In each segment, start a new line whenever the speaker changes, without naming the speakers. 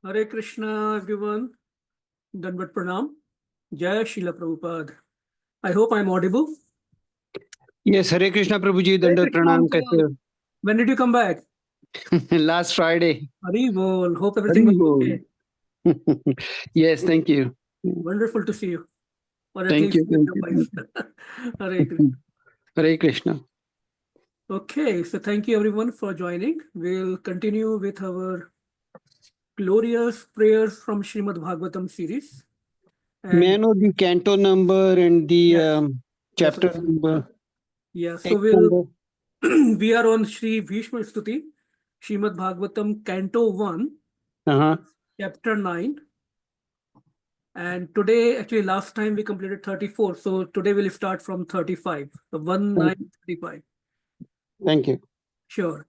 Hare Krishna, everyone. Dandavat Pranam. Jai Srila Prabhupada. I hope I'm audible.
Yes, Hare Krishna Prabhuji,
Hare
Dandavat
Krishna,
Pranam.
uncle.
Kaise ho?
When did you come back?
Last Friday.
Hari bol. Hope everything was
Hari
okay.
Yes, thank you.
Wonderful to see you. Or at
Thank
least
you.
with
Thank
your
you.
wife. Hare Krishna.
Hare Krishna.
Okay, so thank you everyone for joining. We'll continue with our glorious prayers from Srimad Bhagavatam series.
May I know the canto number and the
Yes.
chapter
Definitely.
number,
Yeah, so
text number?
we are on Shri Bhishma Stuti, Srimad Bhagavatam, Canto 1,
Uh-huh.
Chapter 9. And today, actually, last time we completed 34. So today we'll start from 35, the 1935.
Thank you.
Sure.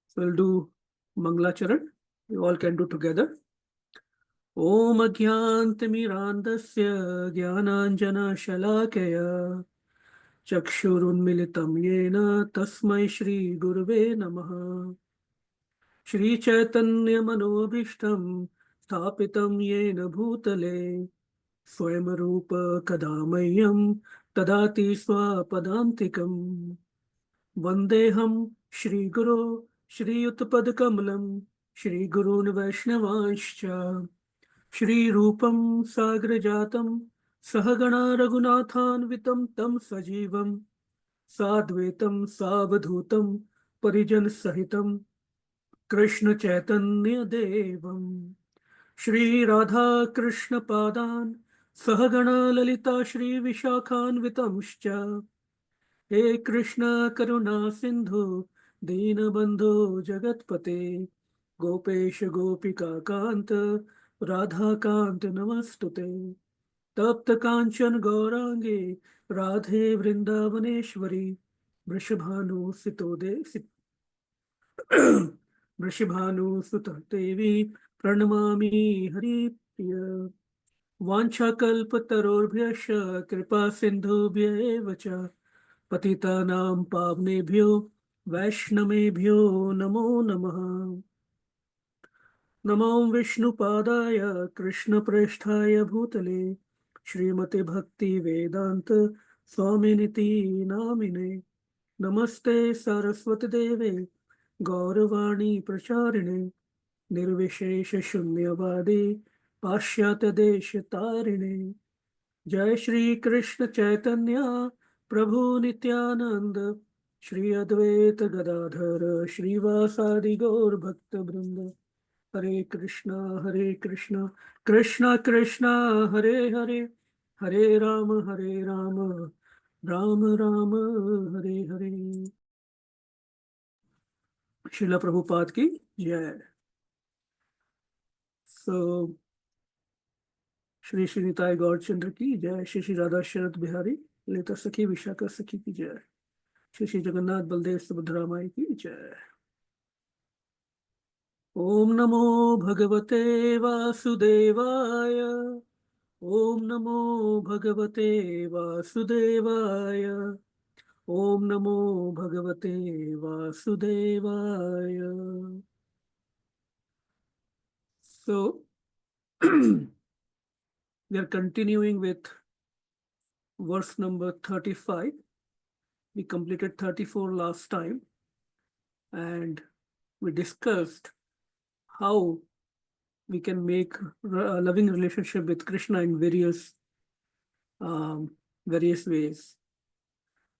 So we'll do Mangalacharan. We all can do together. Om Ajnantimirandasya Jnananjana Shalakaya Chakshurunmilitam Yena Tasmai Shri Gurve Namaha Shri Chaitanya Manobhishtam Sthapitam Yena Bhutale Swayam Rupa Kadamayyam Tadati Swapadantikam Vandeham Shri Guru Shri Utpadakamalam Shri Gurun Vaishnavanscha Shri Rupam Sagrajatam Sahagana Raghunathanvitam Tam Sajivam Sadvetam Savadhutam Parijan Sahitam Krishna Chaitanya Devam Shri Radha Krishna Padan Sahagana Lalita Shri Vishakhanvitamscha He Krishna Karuna Sindhu Deenabandhu Jagatpate Gopesh Gopika Kanta Radha Kanta Namastute Tapta Kanchan Gaurangi Radhe Vrindavaneshwari Vrishabhanu Sitode Vrishabhanu Sutta Devi Pranamami Hari Priya Vanchakalpatarorbhyascha Kripa Sindhubhya eva cha Patitanam Pavnebhyo Vaishnavebhyo Namo Namaha Namo Vishnupadaya Krishna Presthaya Bhutale Srimati Bhakti Vedanta Swaminiti Namine Namaste Saraswati Deve Gauravani Pracharine Nirvishesha Shunyavadi Pashyata Desha Tarine Jai Shri Krishna Chaitanya Prabhu Nityananda Shri Advaita Gadadhara Shri Vasadi Gaur Bhakta Vrinda Hare Krishna Krishna Krishna Hare Hare Hare Rama Rama Rama Hare Hare Srila Prabhupada ki jai. So Shri Shri Nitai Gaurchandra ki jai, Shri Shri Radha Sharad Bihari Leta Sakhi Vishaka Sakhi ki jai, Shri Shri Jagannath Baldev Subhadra Mai ki jai. Om Namo Bhagavate Vasudevaya Om Namo Bhagavate Vasudevaya Om Namo Bhagavate Vasudevaya. So we are continuing with verse number 35. We completed 34 last time, and we discussed how we can make a loving relationship with Krishna in various ways.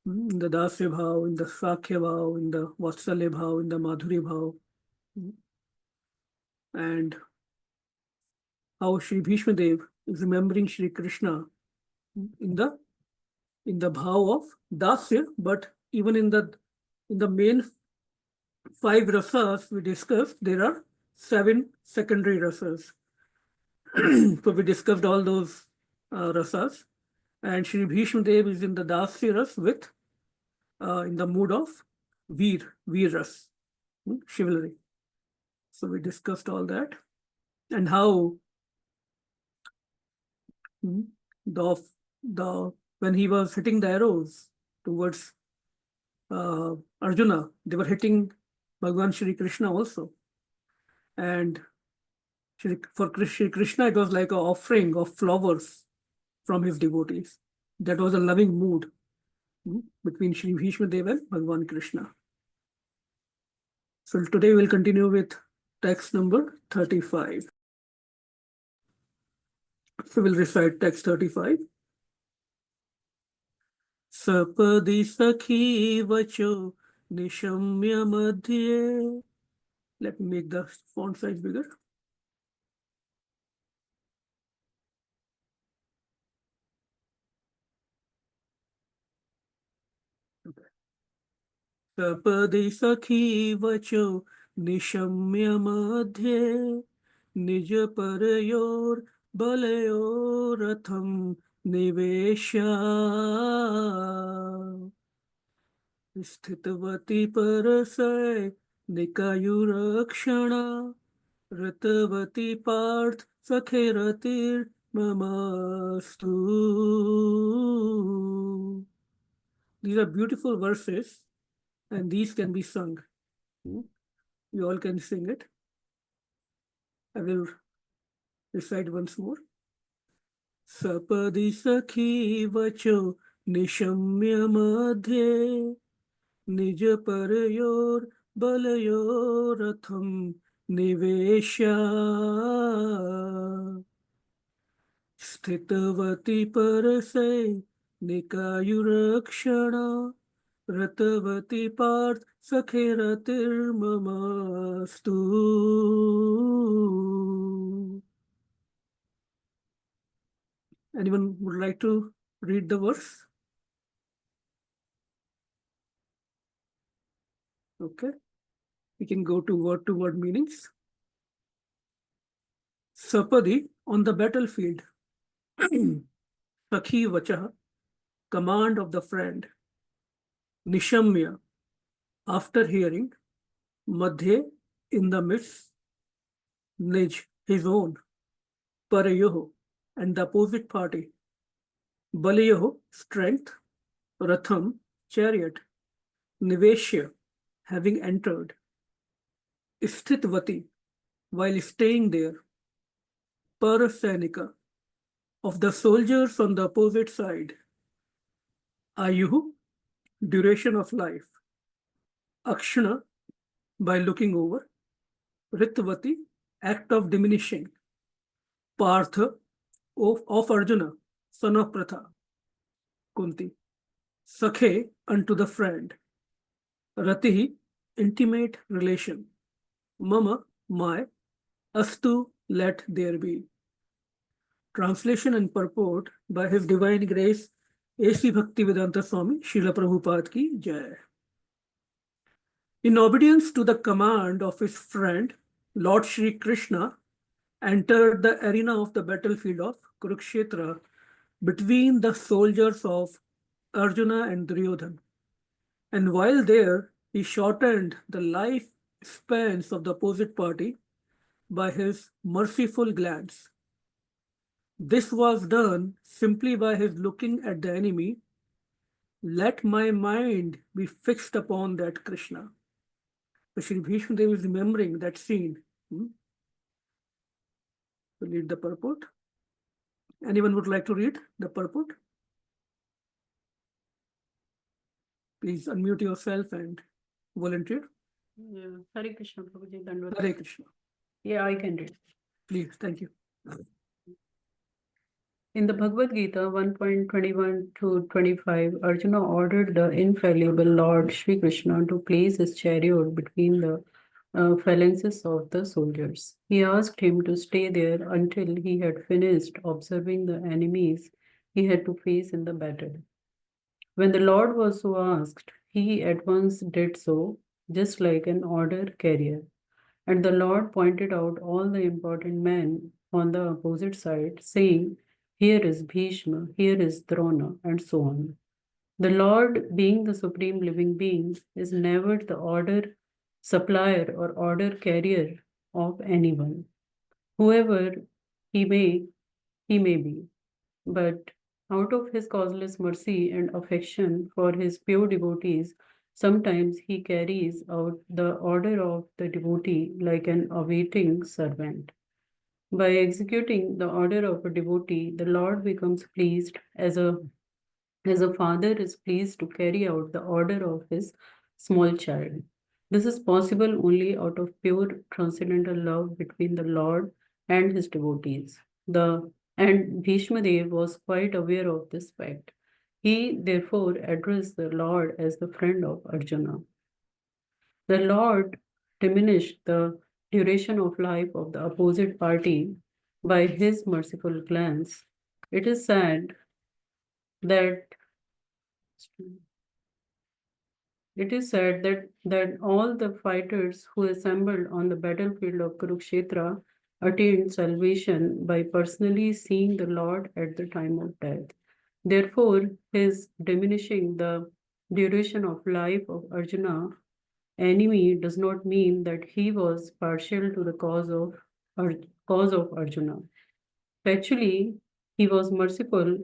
In the Dasya Bhav, in the Sakhya Bhav, in the Vatsalya Bhav, in the Madhuri Bhav, and how Shri Bhishma Dev is remembering Shri Krishna in the bhav of Dasya, but even in the main 5 rasas we discussed, there are 7 secondary rasas. So we discussed all those rasas, and Shri Bhishma Dev is in the Dasya ras with in the mood of Veer ras, chivalry. So we discussed all that, and how when he was hitting the arrows towards Arjuna, they were hitting Bhagavan Shri Krishna also. And for Shri Krishna, it was like an offering of flowers from his devotees. That was a loving mood between Shri Bhishma Dev and Bhagavan Krishna. So today we'll continue with text number 35. So we'll recite text 35. Sapadi sakhi vacho nishamya madhye Let me make the font size bigger. सपदि सखी वचो निशम्य मध्ये निज परयोर बलयोरथम निवेश्य स्थितवती परसय निकायुरक्षणा रतवती Partha सखेरतिर्ममस्तु. These are beautiful verses, and these can be sung. You all can sing it. I will recite once more. Sapadi sakhi vacho nishamya madhye निज परयोर बलयोरथम निवेश्य स्थितवती परसे निकायुरक्षणा रतवती Partha सखेरतिर्ममस्तु. Anyone would like to read the verse? Okay, we can go to word meanings. Sapadi, on the battlefield. Sakhi vacha, command of the friend. Nishamya, after hearing. Madhye, in the midst. Nij, his own. Parayoho, and the opposite party. Balayoho, strength. Ratham, chariot. Niveshya, having entered. Sthitvati, while staying there. Parasainika, of the soldiers on the opposite side. Ayuhu, duration of life. Akshana, by looking over. Ritvati, act of diminishing. Partha, of Arjuna, son of Pratha. Kunti. Sakhe, unto the friend. Ratihi, intimate relation. Mama, my. Astu, let there be. Translation and purport by His Divine Grace A.C. Bhaktivedanta Swami, Srila Prabhupada ki Jai. In obedience to the command of his friend, Lord Shri Krishna entered the arena of the battlefield of Kurukshetra between the soldiers of Arjuna and Duryodhana. And while there, he shortened the life spans of the opposite party by his merciful glance. This was done simply by his looking at the enemy. Let my mind be fixed upon that Krishna. So Shri Bhishma Dev is remembering that scene. To read the purport. Anyone would like to read the purport? Please unmute yourself and volunteer.
Yeah. Hare Krishna, Prabhuji. Dandavad.
Hare Krishna.
Yeah, I can read.
Please, thank you.
In the Bhagavad Gita 1.21 to 25, Arjuna ordered the infallible Lord Shri Krishna to place his chariot between the phalanxes of the soldiers. He asked him to stay there until he had finished observing the enemies he had to face in the battle. When the Lord was so asked, he at once did so, just like an order carrier. And the Lord pointed out all the important men on the opposite side, saying, "Here is Bhishma, here is Drona," and so on. The Lord, being the supreme living being, is never the order supplier or order carrier of anyone, whoever he may be. But out of his causeless mercy and affection for his pure devotees, sometimes he carries out the order of the devotee like an awaiting servant. By executing the order of a devotee, the Lord becomes pleased as a father is pleased to carry out the order of his small child. This is possible only out of pure transcendental love between the Lord and his devotees. And Bhishma Dev was quite aware of this fact. He therefore addressed the Lord as the friend of Arjuna. The Lord diminished the duration of life of the opposite party by his merciful glance. It is said that that all the fighters who assembled on the battlefield of Kurukshetra attained salvation by personally seeing the Lord at the time of death. Therefore, his diminishing the duration of life of Arjuna enemy does not mean that he was partial to the cause of Arjuna. Actually, he was merciful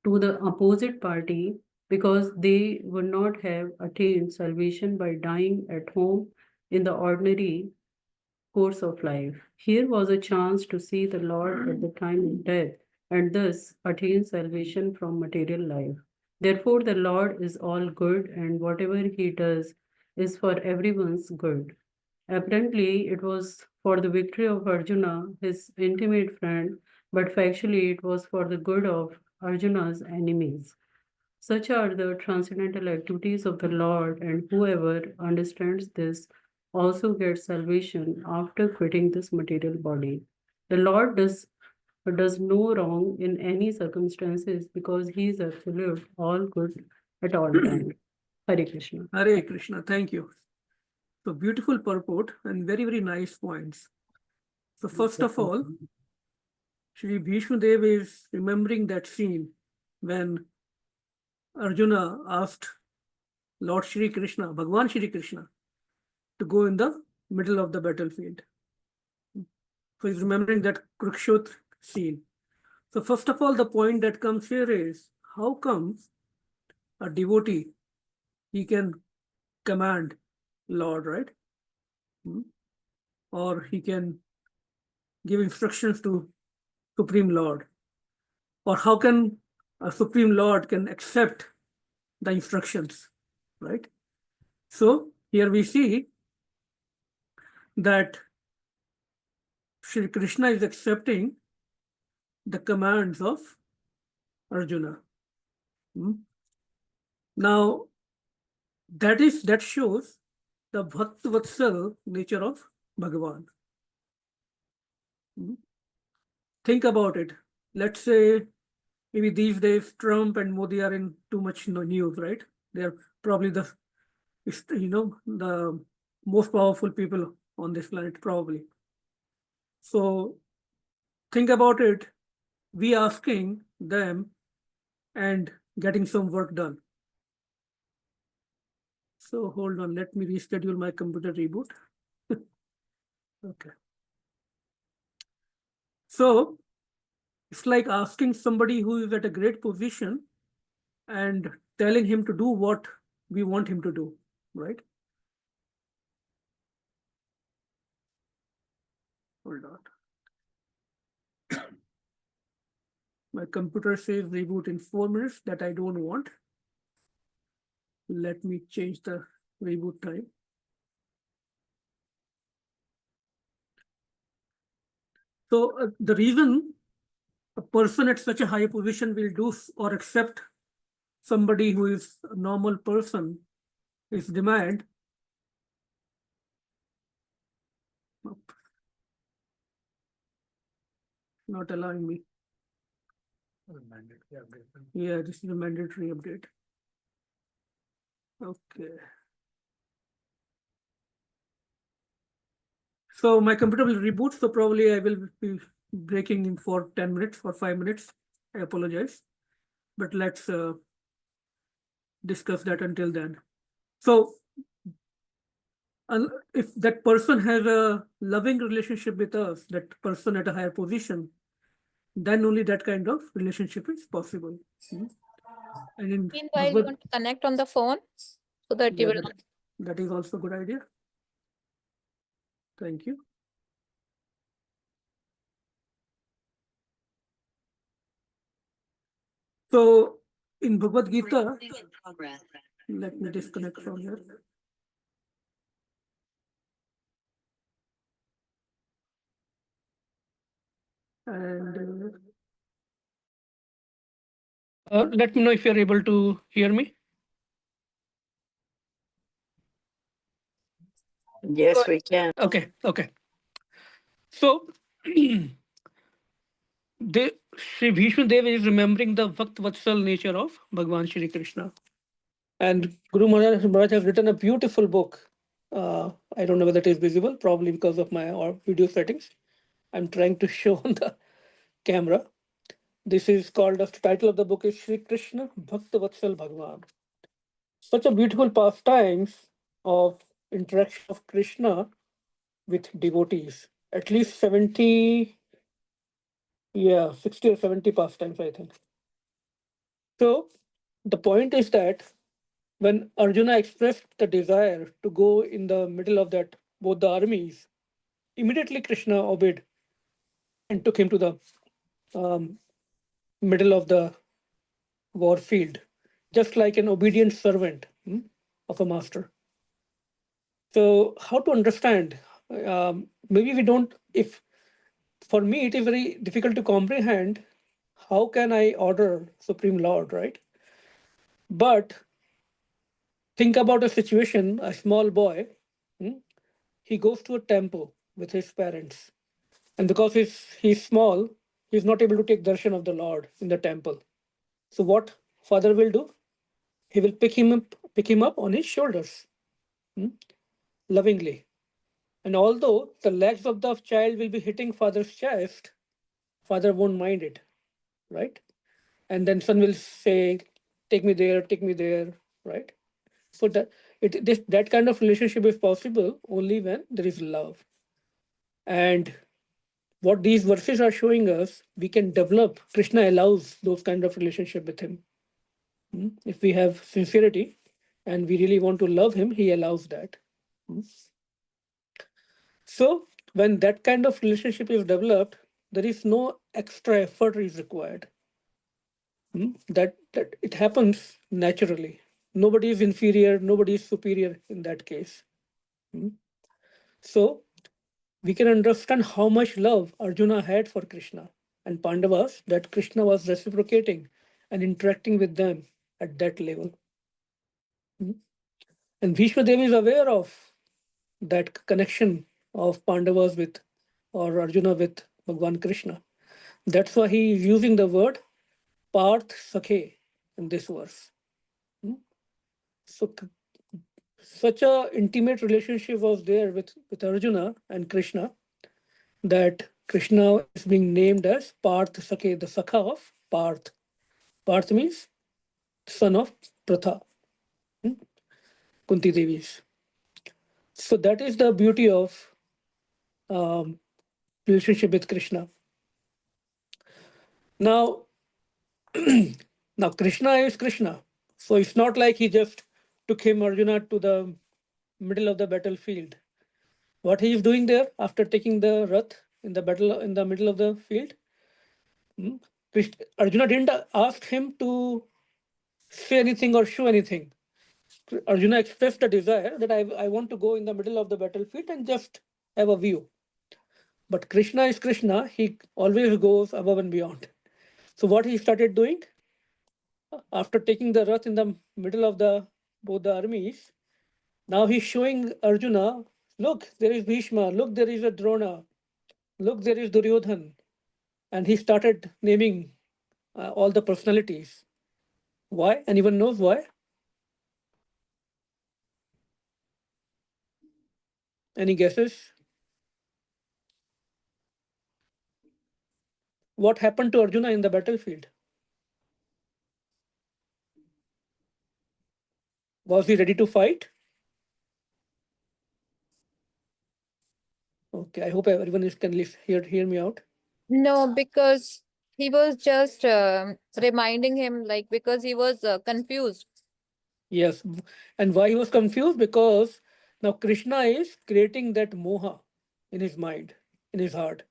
to the opposite party because they would not have attained salvation by dying at home in the ordinary course of life. Here was a chance to see the Lord at the time of death and thus attain salvation from material life. Therefore, the Lord is all good, and whatever he does is for everyone's good. Apparently, it was for the victory of Arjuna, his intimate friend, but factually, it was for the good of Arjuna's enemies. Such are the transcendental activities of the Lord, and whoever understands this also gets salvation after quitting this material body. The Lord does no wrong in any circumstances because he is absolute, all good at all times. Hare Krishna.
Hare Krishna, thank you. So beautiful purport and very, very nice points. So first of all, Shri Bhishma Dev is remembering that scene when Arjuna asked Lord Shri Krishna, Bhagwan Shri Krishna, to go in the middle of the battlefield. So he's remembering that Kurukshetra scene. So first of all, the point that comes here is, how come a devotee, he can command Lord, right? Or he can give instructions to Supreme Lord. Or how can a Supreme Lord can accept the instructions, right? So here we see that Shri Krishna is accepting the commands of Arjuna. Now, that shows the Bhakt-Vatsal nature of Bhagavan. Think about it. Let's say maybe these days Trump and Modi are in too much news, right? They are probably the most powerful people on this planet, probably. So think about it, we asking them and getting some work done. So hold on, let me reschedule my computer reboot. Okay. So it's like asking somebody who is at a great position and telling him to do what we want him to do, right? Hold on. My computer says reboot in 4 minutes, that I don't want. Let me change the reboot time. So the reason a person at such a high position will do or accept somebody who is a normal person is demand. Not allowing me. Yeah, this is a mandatory update. Okay. So my computer will reboot, so probably I will be breaking in for 10 minutes or 5 minutes. I apologize, but let's discuss that until then. So if that person has a loving relationship with us, that person at a higher position, then only that kind of relationship is possible. And in
Meanwhile, you want to connect on the phone so that you
Yeah,
will
that- that is also a good idea. Thank you. So in Bhagavad Gita, let me disconnect from here. And let me know if you're able to hear me.
Yes, we can.
Okay, okay. So, Sri Bhishma Dev is remembering the Bhakt Vatsal nature of Bhagwan Shri Krishna. And Guru Maharaj has written a beautiful book. I don't know whether it is visible, probably because of my video settings. I'm trying to show on the camera. This is called, the title of the book is Shri Krishna Bhakta Vatsal Bhagwan. Such a beautiful pastimes of interaction of Krishna with devotees. At least 70, 60 or 70 pastimes, I think. So the point is that when Arjuna expressed the desire to go in the middle of that both the armies, immediately Krishna obeyed and took him to the middle of the war field, just like an obedient servant of a master. So, how to understand? Maybe we don't, if for me it is very difficult to comprehend how can I order Supreme Lord, right? But think about a situation, a small boy, he goes to a temple with his parents. And because he's small, he's not able to take darshan of the Lord in the temple. So what father will do? He will pick him up on his shoulders, lovingly. And although the legs of the child will be hitting father's chest, father won't mind it, right? And then son will say, take me there, right? So that kind of relationship is possible only when there is love. And what these verses are showing us, we can develop. Krishna allows those kind of relationship with him. If we have sincerity and we really want to love him, he allows that. So when that kind of relationship is developed, there is no extra effort is required. That it happens naturally. Nobody is inferior, nobody is superior in that case. So we can understand how much love Arjuna had for Krishna and Pandavas, that Krishna was reciprocating and interacting with them at that level. And Bhishma Devi is aware of that connection of Pandavas with, or Arjuna with Bhagwan Krishna. That's why he is using the word Parth Sakhe in this verse. So such a intimate relationship was there with Arjuna and Krishna that Krishna is being named as Parth Sakhe, the Sakha of Parth. Parth means son of Pratha, Kunti Devi's. So that is the beauty of relationship with Krishna. Now, now Krishna is Krishna. So it's not like he just took him, Arjuna, to the middle of the battlefield. What he is doing there after taking the Rath in the middle of the field, Arjuna didn't ask him to say anything or show anything. Arjuna expressed a desire that I want to go in the middle of the battlefield and just have a view. But Krishna is Krishna, he always goes above and beyond. So what he started doing, after taking the Rath in the middle of both the armies, now he's showing Arjuna, look, there is Bhishma, look, there is a Drona, look, there is Duryodhan. And he started naming all the personalities. Why? Anyone knows why? Any guesses? What happened to Arjuna in the battlefield? Was he ready to fight? Okay, I hope everyone can hear me out.
No, because he was just reminding him, like, because he was confused.
Yes, and why he was confused? Because now Krishna is creating that moha in his mind, in his heart.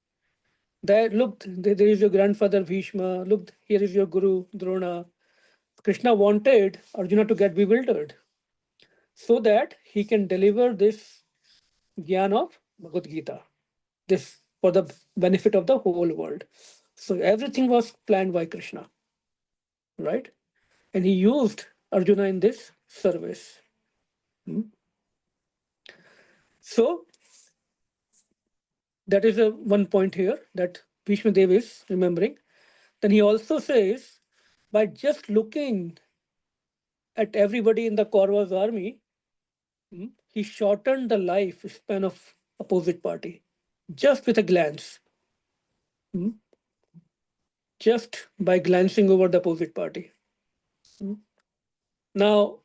That look, there is your grandfather Bhishma. Look, here is your guru Drona. Krishna wanted Arjuna to get bewildered, so that he can deliver this gyan of Bhagavad Gita, this for the benefit of the whole world. So everything was planned by Krishna, right? And he used Arjuna in this service. So that is a one point here that Bhishma Dev is remembering. Then he also says, by just looking at everybody in the Kauravas army, he shortened the life span of opposite party just with a glance, just by glancing over the opposite party. Now,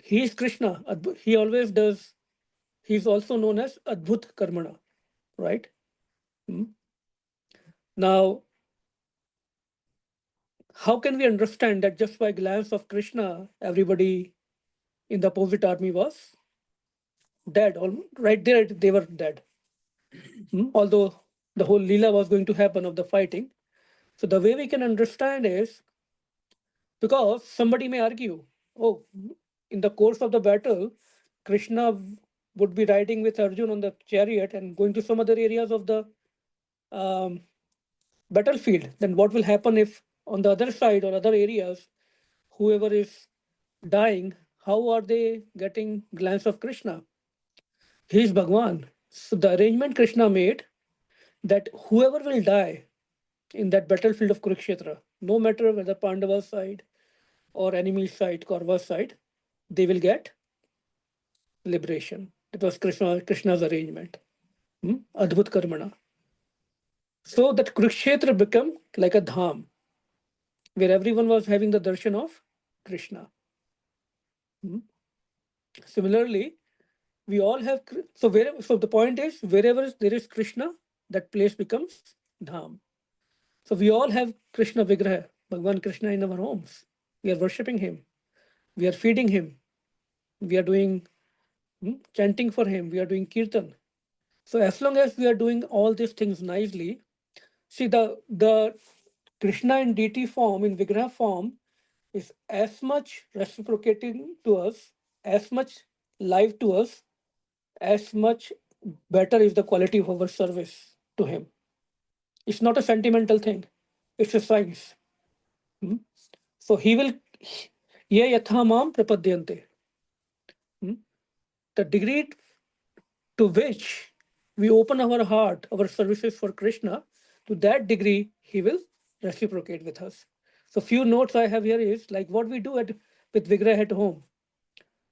he is Krishna. He always does. He's also known as Adbhut Karmana, right? Now, how can we understand that just by glance of Krishna, everybody in the opposite army was dead? Right there, they were dead. Although the whole Leela was going to happen of the fighting. So the way we can understand is because somebody may argue, oh, in the course of the battle, Krishna would be riding with Arjun on the chariot and going to some other areas of the battlefield. Then what will happen if on the other side or other areas, whoever is dying, how are they getting glance of Krishna? He is Bhagwan. So the arrangement Krishna made that whoever will die in that battlefield of Kurukshetra, no matter whether Pandava side or enemy side, Kaurava side, they will get liberation. It was Krishna's arrangement. Adbhut Karmana. So that Kurukshetra became like a dham, where everyone was having the darshan of Krishna. Similarly, we all have, so the point is, wherever there is Krishna, that place becomes dham. So we all have Krishna Vigraha, Bhagwan Krishna in our homes. We are worshipping him. We are feeding him. We are doing chanting for him. We are doing kirtan. So as long as we are doing all these things nicely, see the Krishna in deity form, in Vigraha form, is as much reciprocating to us, as much live to us, as much better is the quality of our service to him. It's not a sentimental thing. It's a science. So he will, ye yatha mam prapadyante. The degree to which we open our heart, our services for Krishna, to that degree, he will reciprocate with us. So few notes I have here is like what we do with Vigraha at home.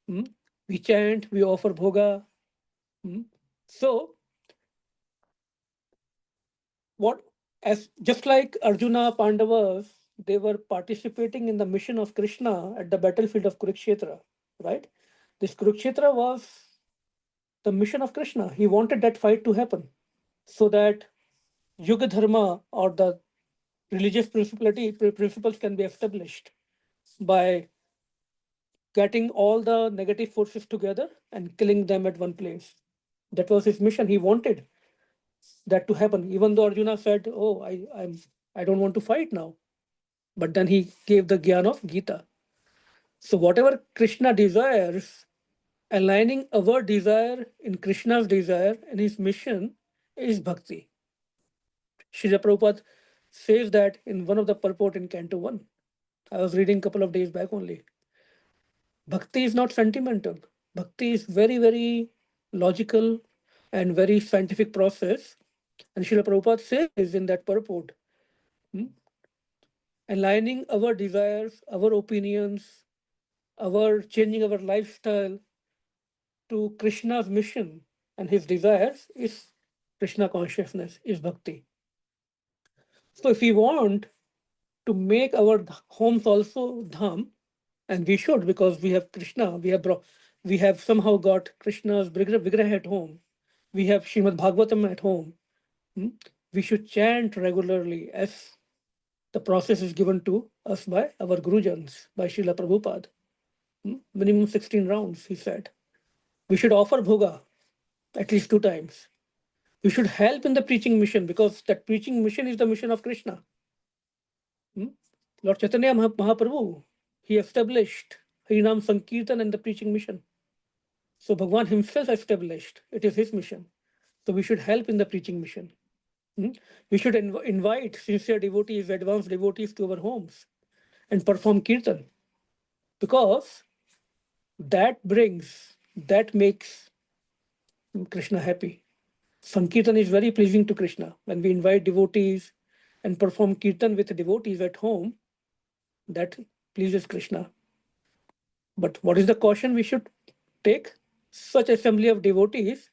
We chant, we offer bhoga. So what, as just like Arjuna, Pandavas, they were participating in the mission of Krishna at the battlefield of Kurukshetra, right? This Kurukshetra was the mission of Krishna. He wanted that fight to happen so that Yuga Dharma or the religious principles can be established by getting all the negative forces together and killing them at one place. That was his mission. He wanted that to happen, even though Arjuna said, "Oh, I don't want to fight now," but then he gave the gyan of Gita. So whatever Krishna desires, aligning our desire in Krishna's desire and his mission is bhakti. Srila Prabhupada says that in one of the purport in Canto 1. I was reading a couple of days back only. Bhakti is not sentimental. Bhakti is very, very logical and very scientific process. And Srila Prabhupada says in that purport, aligning our desires, our opinions, our changing our lifestyle to Krishna's mission and his desires is Krishna consciousness, is bhakti. So if we want to make our homes also dham, and we should, because we have Krishna, we have somehow got Krishna's Vigraha at home. We have Srimad Bhagavatam at home. We should chant regularly as the process is given to us by our Gurujans, by Srila Prabhupada. Minimum 16 rounds, he said. We should offer bhoga at least 2 times. We should help in the preaching mission because that preaching mission is the mission of Krishna. Lord Chaitanya Mahaprabhu, he established Harinam Sankirtan and the preaching mission. So Bhagwan himself established, it is his mission. So we should help in the preaching mission. We should invite sincere devotees, advanced devotees to our homes and perform kirtan because that makes Krishna happy. Sankirtan is very pleasing to Krishna. When we invite devotees and perform kirtan with devotees at home, that pleases Krishna. But what is the caution we should take? Such assembly of devotees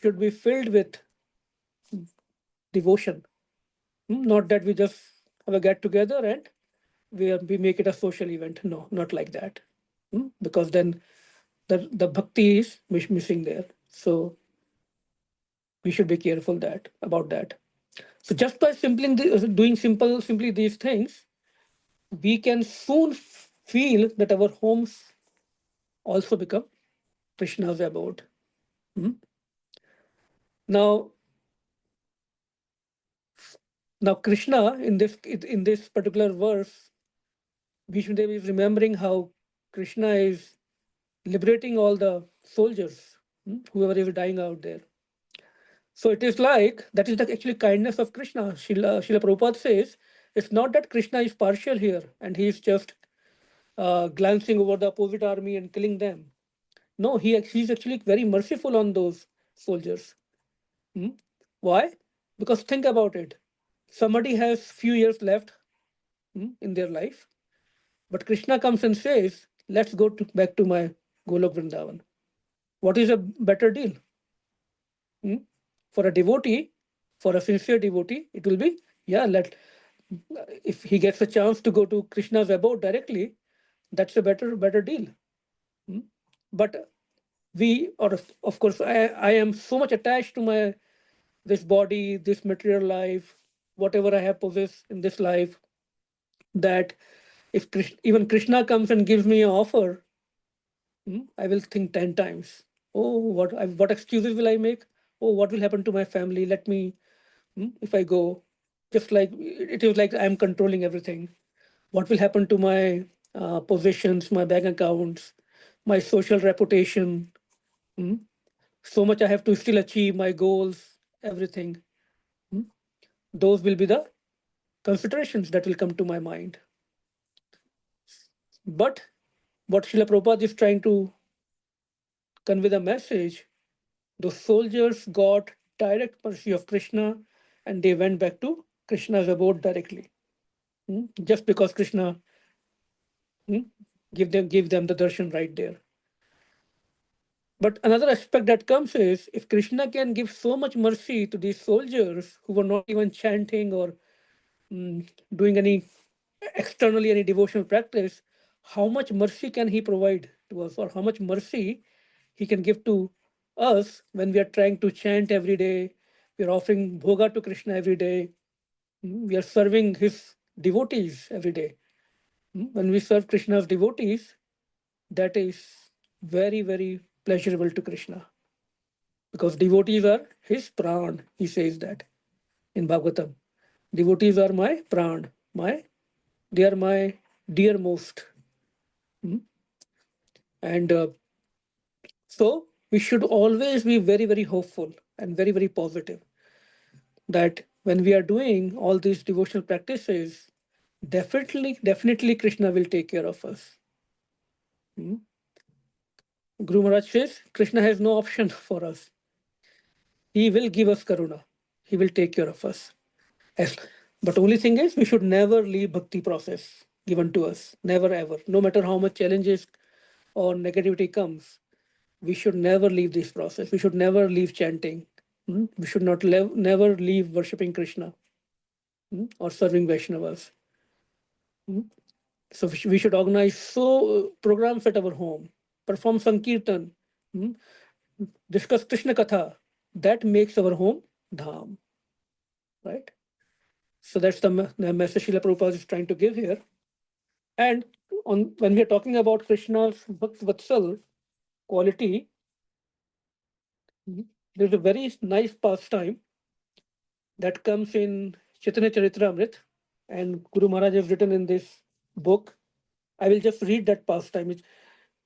should be filled with devotion. Not that we just have a get together and we make it a social event. No, not like that. Because then the bhakti is missing there. So we should be careful about that. So just by doing simply these things, we can soon feel that our homes also become Krishna's abode. Now Krishna in this particular verse, Bhishmadev is remembering how Krishna is liberating all the soldiers, whoever is dying out there. So it is like, that is the actually kindness of Krishna. Srila Prabhupada says, it's not that Krishna is partial here and he is just glancing over the opposite army and killing them. No, he's actually very merciful on those soldiers. Why? Because think about it. Somebody has few years left in their life, but Krishna comes and says, let's go back to my Golok Vrindavan. What is a better deal? For a devotee, for a sincere devotee, it will be, if he gets a chance to go to Krishna's abode directly, that's a better deal. But of course, I am so much attached to this body, this material life, whatever I have possessed in this life, that if even Krishna comes and gives me an offer, I will think 10 times. Oh, what excuses will I make? Oh, what will happen to my family? Let me, if I go, just like it is like I'm controlling everything. What will happen to my possessions, my bank accounts, my social reputation? So much I have to still achieve my goals, everything. Those will be the considerations that will come to my mind. But what Srila Prabhupada is trying to convey the message, the soldiers got direct mercy of Krishna and they went back to Krishna's abode directly. Just because Krishna give them the darshan right there. But another aspect that comes is, if Krishna can give so much mercy to these soldiers who were not even chanting or doing any devotional practice, how much mercy can he provide to us, or how much mercy he can give to us when we are trying to chant every day, we are offering bhoga to Krishna every day, we are serving his devotees every day. When we serve Krishna's devotees, that is very, very pleasurable to Krishna. Because devotees are his pran, he says that in Bhagavatam. Devotees are my pran, they are my dearmost. And so we should always be very, very hopeful and very, very positive that when we are doing all these devotional practices, definitely Krishna will take care of us. Guru Maharaj says, Krishna has no option for us. He will give us karuna. He will take care of us. But only thing is, we should never leave bhakti process given to us. Never ever. No matter how much challenges or negativity comes, we should never leave this process. We should never leave chanting. We should never leave worshipping Krishna or serving Vaishnavas. So we should organize programs at our home, perform Sankirtan, discuss Krishna Katha. That makes our home dham. Right? So that's the message Srila Prabhupada is trying to give here. And when we are talking about Krishna's Bhakt Vatsal quality, there's a very nice pastime that comes in Chaitanya Charitamrita, and Guru Maharaj has written in this book. I will just read that pastime.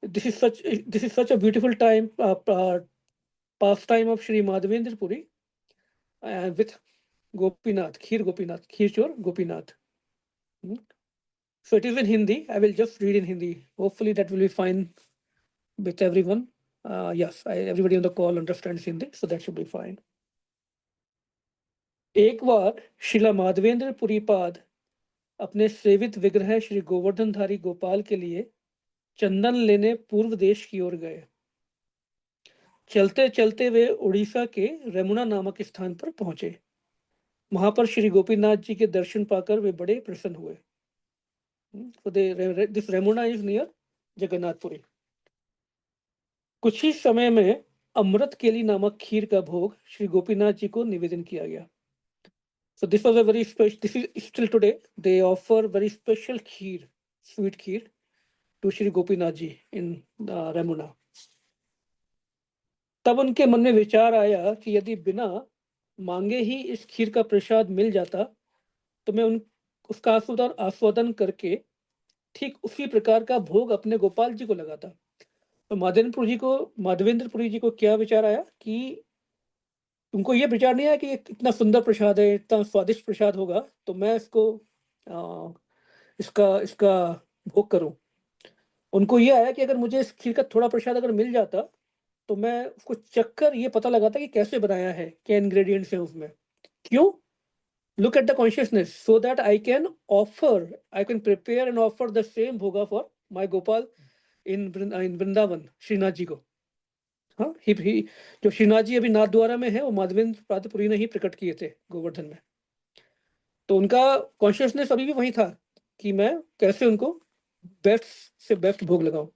This is such a beautiful pastime of Sri Madhavendra Puri with Gopinath, Kheer Chor Gopinath. So it is in Hindi. I will just read in Hindi. Hopefully that will be fine with everyone. Yes, everybody on the call understands Hindi, so that should be fine. एक बार शिला माधवेंद्र पुरीपाद अपने सेवित विग्रह श्री गोवर्धनधारी गोपाल के लिए चंदन लेने पूर्व देश की ओर गए। चलते चलते वे उड़ीसा के रेमुना नामक स्थान पर पहुंचे। वहां पर श्री गोपीनाथ जी के दर्शन पाकर वे बड़े प्रसन्न हुए। This Remuna is near Jagannathpuri. कुछ ही समय में अमृत केली नामक खीर का भोग श्री गोपीनाथ जी को निवेदन किया गया। So this was a very special, this is still today, they offer very special kheer, sweet kheer to Shri Gopinath ji in Ramuna. तब उनके मन में विचार आया कि यदि बिना मांगे ही इस खीर का प्रसाद मिल जाता तो मैं उसका आस्वादन करके ठीक उसी प्रकार का भोग अपने गोपाल जी को लगाता। तो माधवेंद्रपुरी जी को क्या विचार आया कि उनको ये विचार नहीं आया कि इतना सुंदर प्रसाद है, इतना स्वादिष्ट प्रसाद होगा, तो मैं इसका भोग करूं। उनको ये आया कि अगर मुझे इस खीर का थोड़ा प्रसाद अगर मिल जाता तो मैं उसको चखकर ये पता लगाता कि कैसे बनाया है, क्या इंग्रेडिएंट्स हैं उसमें, क्यों। Look at the consciousness so that I can prepare and offer the same bhoga for my Gopal in Vrindavan, Shrinath ji को। हाँ, जो श्रीनाथ जी अभी नाथ द्वारा में है वो माधवेंद्र पुरी ने ही प्रकट किए थे गोवर्धन में। तो उनका कॉन्शियसनेस अभी भी वही था कि मैं कैसे उनको बेस्ट से बेस्ट भोग लगाऊं।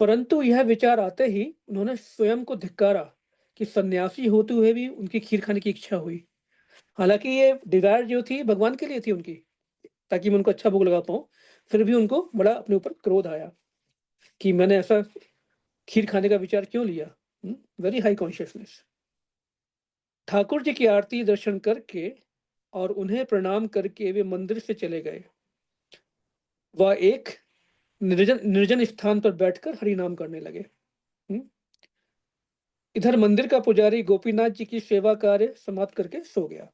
परंतु यह विचार आते ही उन्होंने स्वयं को धिक्कारा कि सन्यासी होते हुए भी उनकी खीर खाने की इच्छा हुई। हालांकि ये डिजायर जो थी भगवान के लिए थी उनकी, ताकि मैं उनको अच्छा भोग लगा पाऊं, फिर भी उनको बड़ा अपने ऊपर क्रोध आया कि मैंने ऐसा खीर खाने का विचार क्यों लिया। Very high consciousness. Thakur ji की आरती दर्शन करके और उन्हें प्रणाम करके वे मंदिर से चले गए। वह एक निर्जन स्थान पर बैठकर हरि नाम करने लगे। इधर मंदिर का पुजारी गोपीनाथ जी की सेवा कार्य समाप्त करके सो गया।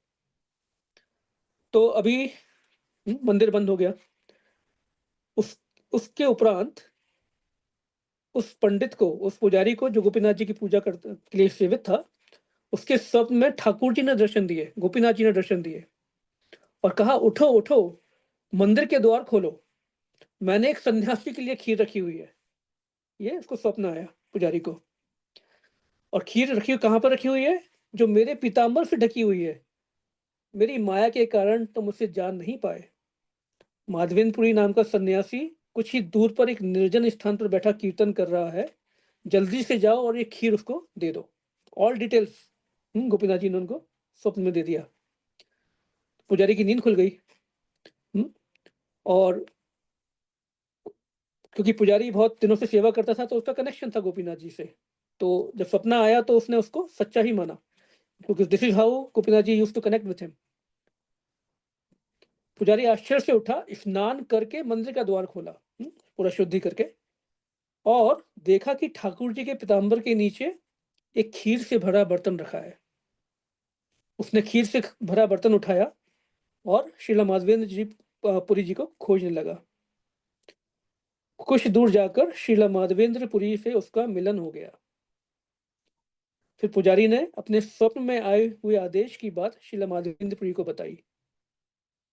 तो अभी मंदिर बंद हो गया। उसके उपरांत उस पंडित को, उस पुजारी को जो गोपीनाथ जी की पूजा करने के लिए सेवित था, उसके स्वप्न में ठाकुर जी ने दर्शन दिए, गोपीनाथ जी ने दर्शन दिए और कहा, उठो उठो, मंदिर के द्वार खोलो, मैंने एक सन्यासी के लिए खीर रखी हुई है। ये उसको स्वप्न आया पुजारी को। और खीर रखी कहाँ पर रखी हुई है? जो मेरे पीताम्बर से ढकी हुई है। मेरी माया के कारण तुम मुझसे जान नहीं पाए। माधवेंद्रपुरी नाम का सन्यासी कुछ ही दूर पर एक निर्जन स्थान पर बैठा कीर्तन कर रहा है, जल्दी से जाओ और ये खीर उसको दे दो। ऑल डिटेल्स गोपीनाथ जी ने उनको स्वप्न में दे दिया। पुजारी की नींद खुल गई। और क्योंकि पुजारी बहुत दिनों से सेवा करता था तो उसका कनेक्शन था गोपीनाथ जी से, तो जब सपना आया तो उसने उसको सच्चा ही माना, क्योंकि this is how Gopinath ji used to connect with him. पुजारी आश्चर्य से उठा, स्नान करके मंदिर का द्वार खोला, पूरा शुद्धि करके, और देखा कि ठाकुर जी के पीताम्बर के नीचे एक खीर से भरा बर्तन रखा है। उसने खीर से भरा बर्तन उठाया और श्रीला माधवेंद्र जी पुरी जी को खोजने लगा। कुछ दूर जाकर श्रीला माधवेंद्र पुरी से उसका मिलन हो गया। फिर पुजारी ने अपने स्वप्न में आए हुए आदेश की बात श्रीला माधवेंद्र पुरी को बताई।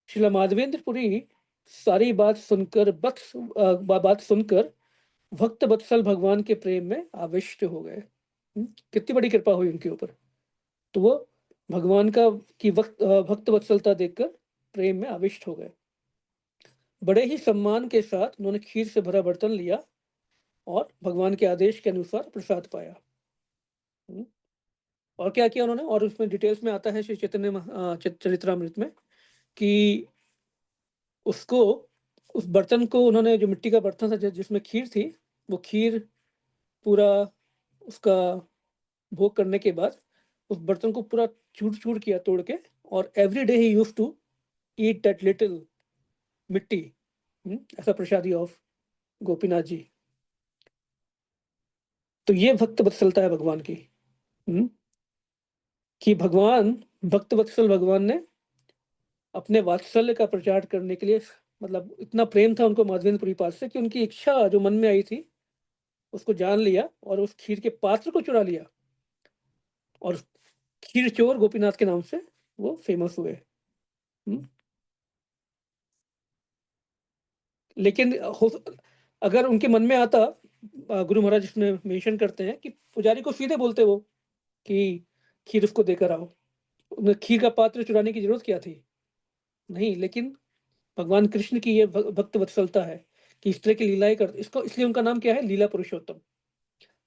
श्रीला माधवेंद्र पुरी सारी बात सुनकर भक्त वत्सल भगवान के प्रेम में आविष्ट हो गए। कितनी बड़ी कृपा हुई उनके ऊपर। तो वो भगवान की भक्त वत्सलता देखकर प्रेम में आविष्ट हो गए। बड़े ही सम्मान के साथ उन्होंने खीर से भरा बर्तन लिया और भगवान के आदेश के अनुसार प्रसाद पाया। और क्या किया उन्होंने, और उसमें डिटेल्स में आता है श्री चैतन्य चरित्रामृत में कि उस बर्तन को उन्होंने, जो मिट्टी का बर्तन था जिसमें खीर थी, वो खीर पूरा उसका भोग करने के बाद उस बर्तन को पूरा चूर चूर किया तोड़ के, और every day he used to eat that little मिट्टी ऐसा प्रसादी ऑफ गोपीनाथ जी। तो ये भक्त वत्सलता है भगवान की, कि भक्त वत्सल भगवान ने अपने वात्सल्य का प्रचार करने के लिए, मतलब इतना प्रेम था उनको माधवेंद्र पुरी पास से कि उनकी इच्छा जो मन में आई थी उसको जान लिया और उस खीर के पात्र को चुरा लिया, और खीर चोर गोपीनाथ के नाम से वो फेमस हुए। लेकिन अगर उनके मन में आता, गुरु महाराज इसमें मेंशन करते हैं कि पुजारी को सीधे बोलते वो कि खीर उसको देकर आओ, उन्हें खीर का पात्र चुराने की जरूरत क्या थी? नहीं, लेकिन भगवान कृष्ण की ये भक्त वत्सलता है कि इस तरह की लीलाएं कर, इसको इसलिए उनका नाम क्या है? लीला पुरुषोत्तम।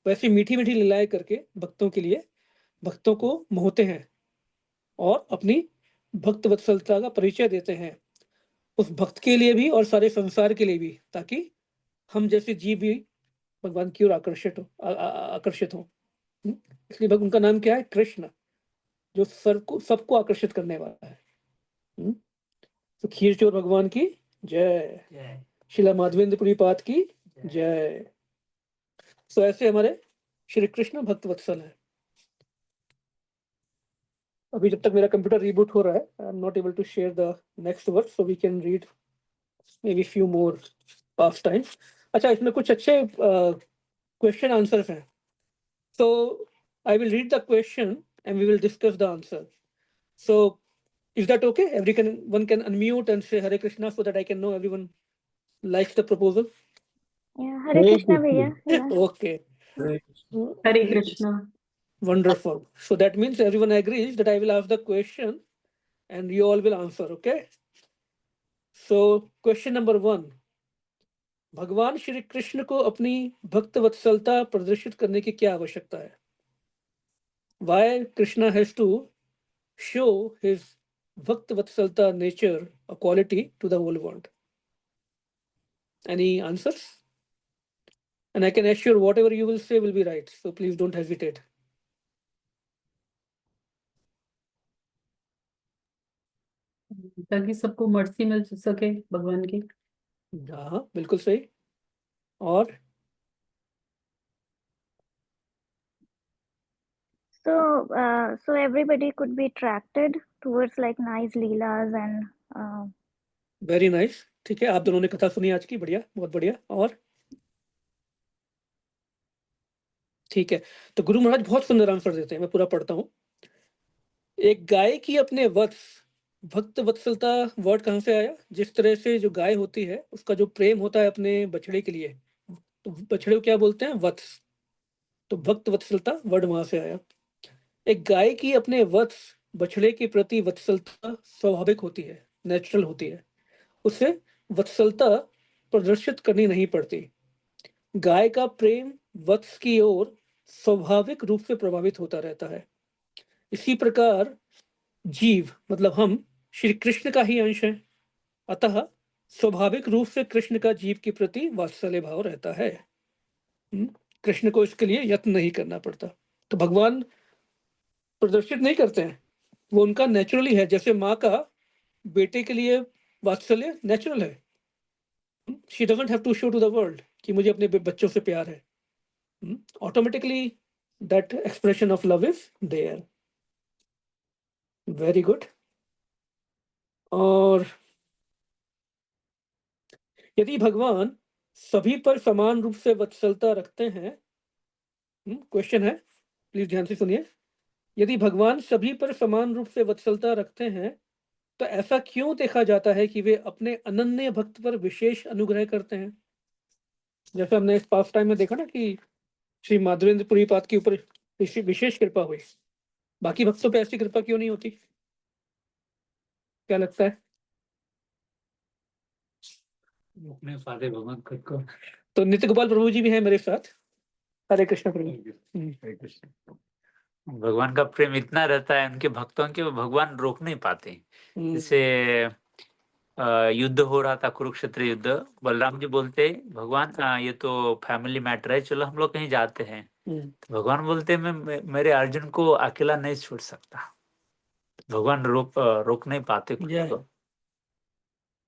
वैसे मीठी मीठी लीलाएं करके भक्तों के लिए, भक्तों को मोहते हैं और अपनी भक्त वत्सलता का परिचय देते हैं, उस भक्त के लिए भी और सारे संसार के लिए भी, ताकि हम जैसे जीव भी भगवान की ओर आकर्षित हो। इसलिए उनका नाम क्या है? कृष्ण, जो सबको आकर्षित करने वाला है। तो खीर चोर भगवान की जय, शिला माधवेंद्रपुरी पाठ की जय। तो ऐसे हमारे श्री कृष्ण भक्त वत्सल है। अभी जब तक मेरा कंप्यूटर रीबूट हो रहा है, I am not able to share the next word, so we can read maybe few more past time. अच्छा, इसमें कुछ अच्छे क्वेश्चन आंसर्स हैं, so I will read the question and we will discuss the answer. So is that okay? One can unmute and say Hare Krishna so that I can know everyone likes the proposal.
Yeah, Hare Krishna भैया. Yeah.
Okay,
Hare Krishna.
wonderful. So that means everyone agrees that I will ask the question and you all will answer. Okay, so question number 1, भगवान श्री कृष्ण को अपनी भक्त वत्सलता प्रदर्शित करने की क्या आवश्यकता है? Why Krishna has to show his Bhakt Vatsalta nature, a quality to the whole world? Any answers? And I can assure whatever you will say will be right, so please don't hesitate.
ताकि सबको mercy मिल सके भगवान की।
हाँ, बिल्कुल सही। और
So everybody could be attracted towards like nice leelas and
very nice, ठीक है, आप दोनों ने कथा सुनी आज की, बढ़िया, बहुत बढ़िया। और ठीक है, तो गुरु महाराज बहुत सुंदर आंसर देते हैं, मैं पूरा पढ़ता हूँ। एक गाय की अपने वत्स, भक्त वत्सलता वर्ड कहाँ से आया? जिस तरह से जो गाय होती है उसका जो प्रेम होता है अपने बछड़े के लिए, तो बछड़े को क्या बोलते हैं? वत्स। तो भक्त वत्सलता वर्ड वहां से आया। एक गाय की अपने वत्स, बछड़े के प्रति वत्सलता स्वाभाविक होती है, नेचुरल होती है, उसे वत्सलता प्रदर्शित करनी नहीं पड़ती। गाय का प्रेम वत्स की ओर स्वाभाविक रूप से प्रभावित होता रहता है। इसी प्रकार जीव, मतलब हम, श्री कृष्ण का ही अंश है, अतः स्वाभाविक रूप से कृष्ण का जीव के प्रति वात्सल्य भाव रहता है। कृष्ण को इसके लिए यत्न नहीं करना पड़ता। तो भगवान प्रदर्शित नहीं करते हैं, वो उनका नेचुरली है। जैसे माँ का बेटे के लिए वात्सल्य नेचुरल है, she doesn't have to show to the world कि मुझे अपने बच्चों से प्यार है, automatically that expression of love is there. Very good. और यदि भगवान सभी पर समान रूप से वत्सलता रखते हैं, क्वेश्चन है, प्लीज ध्यान से सुनिए, यदि भगवान सभी पर समान रूप से वत्सलता रखते हैं तो ऐसा क्यों देखा जाता है कि वे अपने अनन्य भक्त पर विशेष अनुग्रह करते हैं? जैसे हमने इस पास टाइम में देखा ना कि श्री माधवेंद्रपुरी पाद के ऊपर विशेष कृपा हुई, बाकी भक्तों पे ऐसी कृपा क्यों नहीं होती? क्या लगता है?
अपने फादे भगवान खुद को।
तो नित्य गोपाल प्रभु जी भी हैं मेरे साथ। हरे कृष्ण प्रभु।
हरे कृष्ण। भगवान का प्रेम इतना रहता है उनके भक्तों के, वो भगवान रोक नहीं पाते। जैसे युद्ध हो रहा था, कुरुक्षेत्र युद्ध, बलराम जी बोलते भगवान ये तो फैमिली मैटर है, चलो हम लोग कहीं जाते हैं। तो भगवान बोलते मैं मेरे अर्जुन को अकेला नहीं छोड़ सकता। भगवान रोक नहीं पाते खुद को।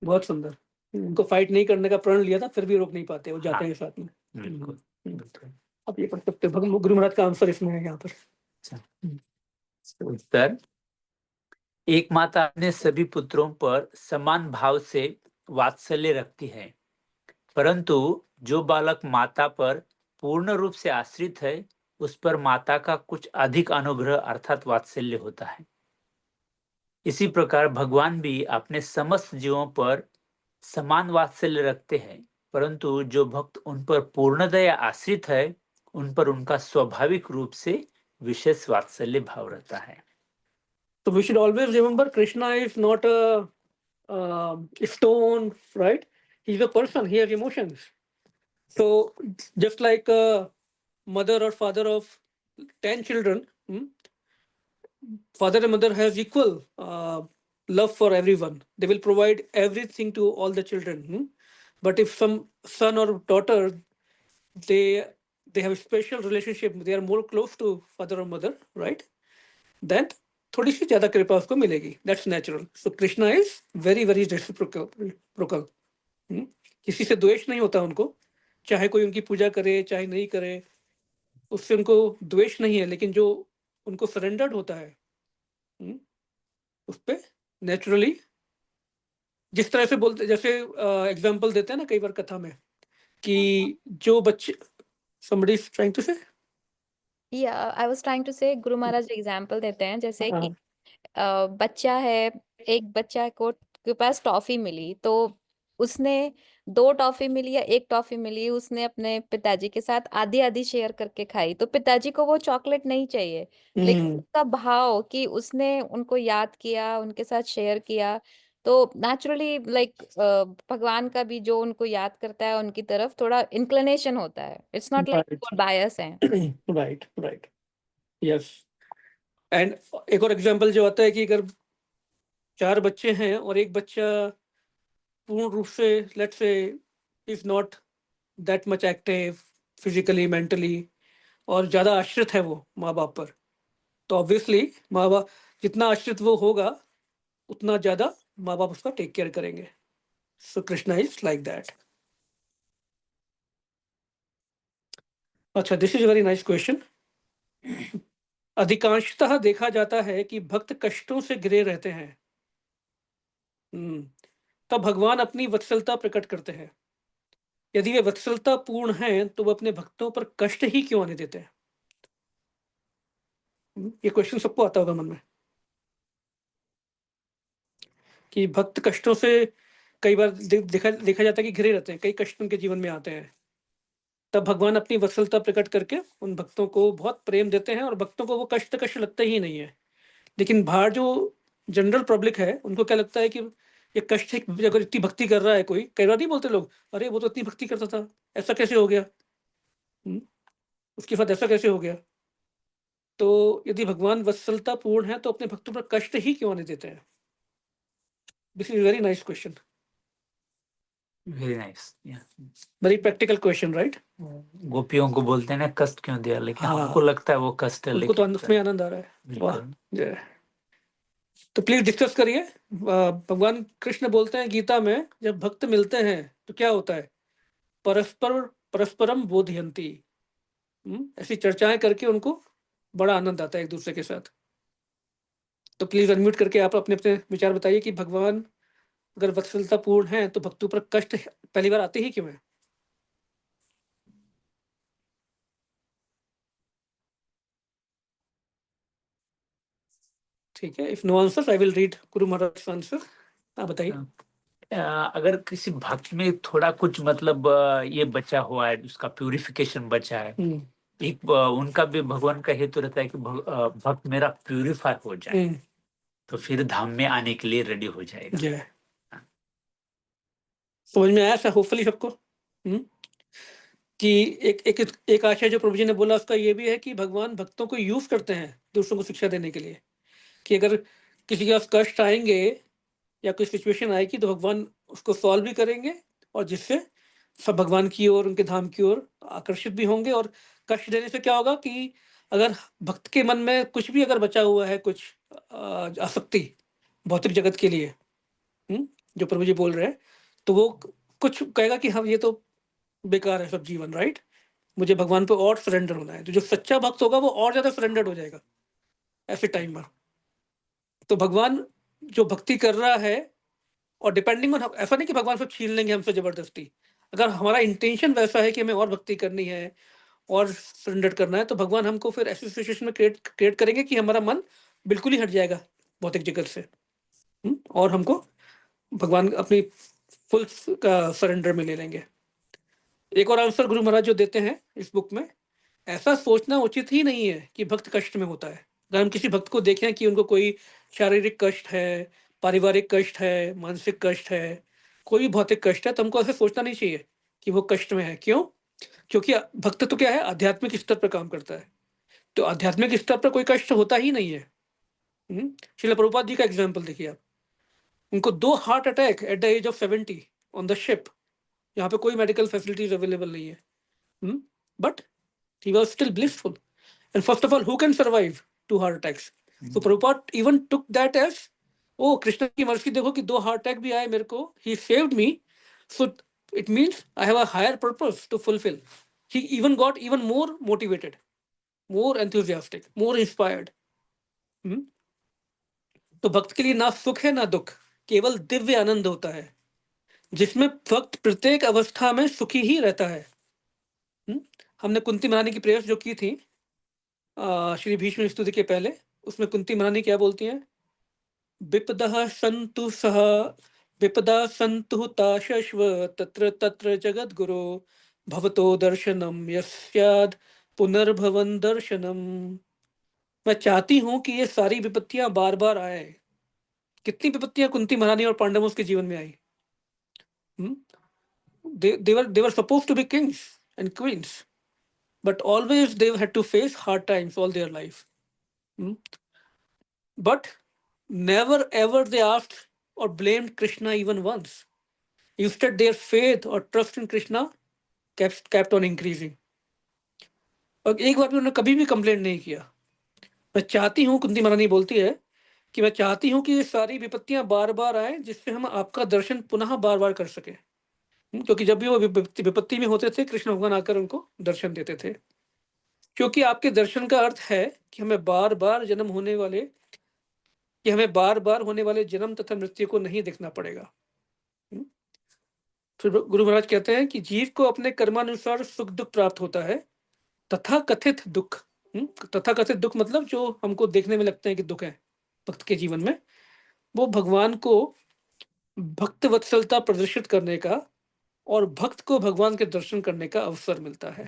बहुत सुंदर। उनको फाइट नहीं करने का प्रण लिया था, फिर भी रोक नहीं पाते, वो जाते हैं साथ में।
बिल्कुल।
अब ये पढ़ सकते हैं, गुरु महाराज का आंसर इसमें है यहाँ पर।
उत्तर, एक माता अपने सभी पुत्रों पर समान भाव से वात्सल्य रखती है, परंतु जो बालक माता पर पूर्ण रूप से आश्रित है उस पर माता का कुछ अधिक अनुग्रह अर्थात वात्सल्य होता है। इसी प्रकार भगवान भी अपने समस्त जीवों पर समान वात्सल्य रखते हैं, परंतु जो भक्त उन पर पूर्णतया आश्रित है उन पर उनका स्वाभाविक रूप से विशेष वात्सल्य भाव रहता है।
So we should always remember Krishna is not a stone, right? He's a person, he has emotions. So just like a mother or father of 10 children, father and mother has equal love for everyone. They will provide everything to all the children. But if some son or daughter, they have a special relationship, they are more close to father or mother, right? Then थोड़ी सी ज्यादा कृपा उसको मिलेगी. That's natural. So Krishna is very very reciprocal. किसी से द्वेष नहीं होता उनको, चाहे कोई उनकी पूजा करे चाहे नहीं करे, उससे उनको द्वेष नहीं है, लेकिन जो उनको सरेंडर्ड होता है उस पे नेचुरली, जिस तरह से बोलते, जैसे एग्जांपल देते हैं ना कई बार कथा में कि जो बच्चे, somebody is trying to say,
Yeah, I was trying to say Guru Maharaj example देते हैं जैसे कि बच्चा है, एक बच्चा को के पास टॉफी मिली तो उसने 2 टॉफी मिली या 1 टॉफी मिली, उसने अपने पिताजी के साथ आधी आधी शेयर करके खाई, तो पिताजी को वो चॉकलेट नहीं चाहिए, लेकिन उसका भाव कि उसने उनको याद किया, उनके साथ शेयर किया, तो नेचुरली लाइक भगवान का भी जो उनको याद करता है उनकी तरफ थोड़ा इंक्लिनेशन होता है. इट्स नॉट लाइक बायस है.
Right right, yes. एंड एक और एग्जांपल जो आता है कि अगर 4 बच्चे हैं और एक बच्चा पूर्ण रूप से, let's say, is not that much active physically mentally और ज्यादा आश्रित है वो माँ बाप पर, तो ऑब्वियसली माँ बाप जितना आश्रित वो होगा उतना ज्यादा माँ बाप उसका टेक केयर करेंगे. सो कृष्णा इज लाइक दैट. अच्छा, this is very nice question. अधिकांशतः देखा जाता है कि भक्त कष्टों से घिरे रहते हैं, तब भगवान अपनी वत्सलता प्रकट करते हैं. यदि वे वत्सलता पूर्ण हैं तो वो अपने भक्तों पर कष्ट ही क्यों आने देते हैं? ये क्वेश्चन सबको आता होगा मन में कि भक्त कष्टों से कई बार देखा जाता है कि घिरे रहते हैं, कई कष्ट उनके जीवन में आते हैं, तब भगवान अपनी वत्सलता प्रकट करके उन भक्तों को बहुत प्रेम देते हैं और भक्तों को वो कष्ट लगता ही नहीं है. लेकिन बाहर जो जनरल पब्लिक है उनको क्या लगता है कि ये कष्ट है, अगर इतनी भक्ति कर रहा है कोई, कई बार नहीं बोलते लोग, अरे वो तो इतनी भक्ति करता था, ऐसा कैसे हो गया, उसके साथ ऐसा कैसे हो गया. तो यदि भगवान वत्सलता पूर्ण है तो अपने भक्तों पर कष्ट ही क्यों आने देते हैं? This is very nice question,
very nice.
Very practical question, right?
गोपियों को बोलते हैं ना कष्ट क्यों दिया, लेकिन
हाँ.
हमको लगता है वो कष्ट है,
उनको तो
लेकिन
उसमें आनंद आ रहा है. वाह,
बिल्कुल.
जय. तो प्लीज डिस्कस करिए. भगवान कृष्ण बोलते हैं गीता में, जब भक्त मिलते हैं तो क्या होता है? परस्परम बोधयंती. ऐसी चर्चाएं करके उनको बड़ा आनंद आता है एक दूसरे के साथ. तो प्लीज अनम्यूट करके आप अपने अपने विचार बताइए कि भगवान अगर वत्सलता पूर्ण है तो भक्तों पर कष्ट पहली बार आते ही क्यों है? ठीक है, if no answer I will read guru Maharaj answer. आप बताइए.
अगर किसी भक्त में थोड़ा कुछ मतलब ये बचा हुआ है, उसका प्यूरिफिकेशन बचा है, एक उनका भी भगवान का हेतु रहता है कि भक्त मेरा प्यूरिफाई हो जाए, तो फिर धाम में आने के लिए रेडी हो जाएगा.
जय. समझ में आया होपफुली सबको? कि एक आशय जो प्रभु जी ने बोला उसका ये भी है कि भगवान भक्तों को यूज करते हैं दूसरों को शिक्षा देने के लिए, कि अगर किसी के पास कष्ट आएंगे या कोई सिचुएशन आएगी तो भगवान उसको सॉल्व भी करेंगे, और जिससे सब भगवान की ओर, उनके धाम की ओर आकर्षित भी होंगे. और कष्ट देने से क्या होगा कि अगर भक्त के मन में कुछ भी अगर बचा हुआ है, कुछ आसक्ति भौतिक जगत के लिए, जो प्रभु जी बोल रहे हैं, तो वो कुछ कहेगा कि हम ये तो बेकार है सब जीवन, राइट? मुझे भगवान पे और सरेंडर होना है. तो जो सच्चा भक्त होगा वो और ज्यादा सरेंडर्ड हो जाएगा ऐसे टाइम पर. तो भगवान जो भक्ति कर रहा है, और डिपेंडिंग ऑन, ऐसा नहीं कि भगवान सब छीन लेंगे हमसे जबरदस्ती. अगर हमारा इंटेंशन वैसा है कि हमें और भक्ति करनी है और सरेंडर करना है, तो भगवान हमको फिर ऐसी सिचुएशन में क्रिएट करेंगे कि हमारा मन बिल्कुल ही हट जाएगा भौतिक जगत से। और हमको भगवान अपनी फुल सरेंडर में ले लेंगे। एक और आंसर गुरु महाराज जो देते हैं इस बुक में, ऐसा सोचना उचित ही नहीं है कि भक्त कष्ट में होता है। अगर हम किसी भक्त को देखें कि उनको कोई शारीरिक कष्ट है, पारिवारिक कष्ट है, मानसिक कष्ट है, कोई भी भौतिक कष्ट है, तो हमको ऐसे सोचना नहीं चाहिए कि वो कष्ट में है। क्यों? क्योंकि भक्त तो क्या है, आध्यात्मिक स्तर पर काम करता है, तो आध्यात्मिक स्तर पर कोई कष्ट होता ही नहीं है। श्रील प्रभुपाद जी का एग्जाम्पल देखिए आप, उनको 2 heart attack at the age of 70 on the ship. यहाँ पे कोई मेडिकल फैसिलिटीज अवेलेबल नहीं है, but he was still blissful. And first of all, who can survive 2 heart attacks? So Prabhupada even took that as, oh, Krishna की मर्जी देखो कि 2 heart attack भी आए मेरे को, he saved me, so it means I have a higher purpose to fulfill. He even got even more motivated, more enthusiastic, more inspired. तो भक्त के लिए ना सुख है ना दुख, केवल दिव्य आनंद होता है, जिसमें भक्त प्रत्येक अवस्था में सुखी ही रहता है। हमने कुंती महारानी की प्रेयर्स जो की थी श्री भीष्म स्तुति के पहले, उसमें कुंती महारानी क्या बोलती हैं? विपदः सन्तु सह विपदा सन्तु ताशश्व तत्र तत्र जगद्गुरो भवतो दर्शनम यस्याद पुनर्भवन दर्शनम। मैं चाहती हूं कि ये सारी विपत्तियां बार बार आए। कितनी विपत्तियां कुंती महारानी और पांडवों के जीवन में आई? they were supposed to be kings and queens, but always they had to face hard times all their life. But never ever they asked or blamed Krishna even once. Instead, their faith or trust in Krishna kept on increasing. और एक बार भी उन्होंने कभी भी complaint नहीं किया। मैं चाहती हूँ, कुंती महारानी बोलती है कि मैं चाहती हूँ कि ये सारी विपत्तियां बार बार आए, जिससे हम आपका दर्शन पुनः बार बार कर सके। क्योंकि जब भी वो विपत्ति में होते थे, कृष्ण भगवान आकर उनको दर्शन देते थे। क्योंकि आपके दर्शन का अर्थ है कि हमें बार बार होने वाले जन्म तथा मृत्यु को नहीं देखना पड़ेगा। फिर गुरु महाराज कहते हैं कि जीव को अपने कर्मानुसार सुख दुख प्राप्त होता है। तथा कथित दुख मतलब जो हमको देखने में लगते हैं कि दुख है भक्त के जीवन में, वो भगवान को भक्त वत्सलता प्रदर्शित करने का और भक्त को भगवान के दर्शन करने का अवसर मिलता है।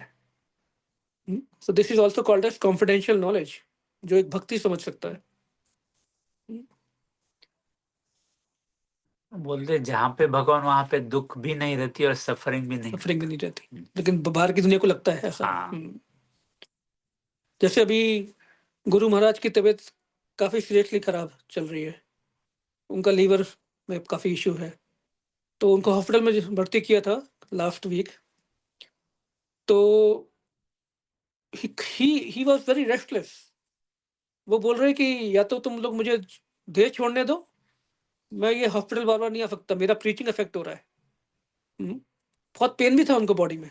So this is also called as confidential knowledge, जो एक भक्ति समझ सकता है।
बोलते हैं, जहाँ पे भगवान वहां पे दुख भी नहीं रहती और सफरिंग भी नहीं
रहती, लेकिन बाहर की दुनिया को लगता है ऐसा। जैसे अभी गुरु महाराज की तबीयत काफी सीरियसली खराब चल रही है, उनका लीवर में काफी इश्यू है, तो उनको हॉस्पिटल में भर्ती किया था लास्ट वीक। तो ही वाज वेरी रेस्टलेस। वो बोल रहे कि या तो तुम लोग मुझे देश छोड़ने दो, मैं ये हॉस्पिटल बार बार नहीं आ सकता, मेरा प्रीचिंग इफेक्ट हो रहा है। बहुत पेन भी था उनको बॉडी में,